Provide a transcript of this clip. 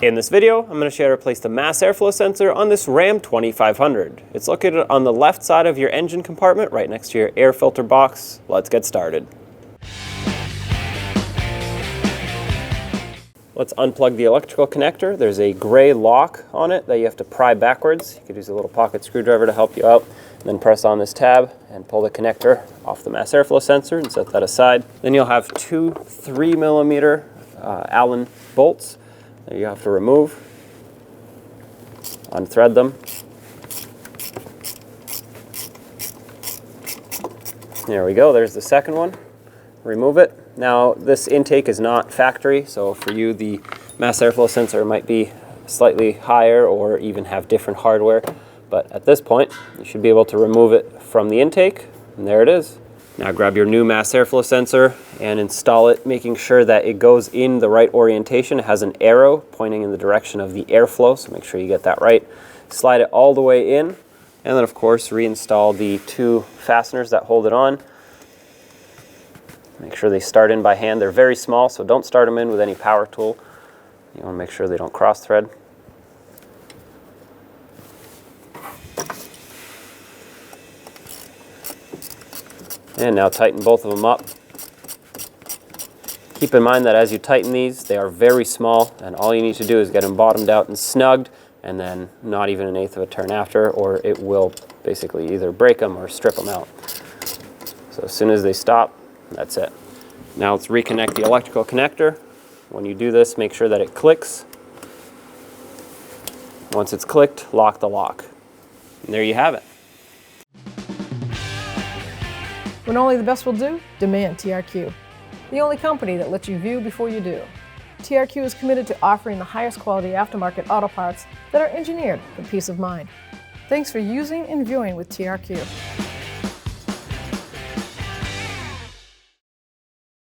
In this video, I'm going to show you how to replace the mass airflow sensor on this Ram 2500. It's located on the left side of your engine compartment, right next to your air filter box. Let's get started. Let's unplug the electrical connector. There's a gray lock on it that you have to pry backwards. You could use a little pocket screwdriver to help you out. And then press on this tab and pull the connector off the mass airflow sensor and set that aside. Then you'll have two 3mm Allen bolts that you have to remove. Unthread them. There we go, there's the second one. Remove it. Now this intake is not factory, so for you the mass airflow sensor might be slightly higher or even have different hardware, but at this point you should be able to remove it from the intake, and there it is. Now grab your new mass airflow sensor and install it, making sure that it goes in the right orientation. It has an arrow pointing in the direction of the airflow, so make sure you get that right. Slide it all the way in, and then of course reinstall the two fasteners that hold it on. Make sure they start in by hand. They're very small, so don't start them in with any power tool. You want to make sure they don't cross thread. And now tighten both of them up. Keep in mind that as you tighten these, they are very small, and all you need to do is get them bottomed out and snugged, and then not even an eighth of a turn after, or it will basically either break them or strip them out. So as soon as they stop, that's it. Now let's reconnect the electrical connector. When you do this, make sure that it clicks. Once it's clicked, lock the lock. And there you have it. When only the best will do, demand TRQ. The only company that lets you view before you do. TRQ is committed to offering the highest quality aftermarket auto parts that are engineered for peace of mind. Thanks for using and viewing with TRQ.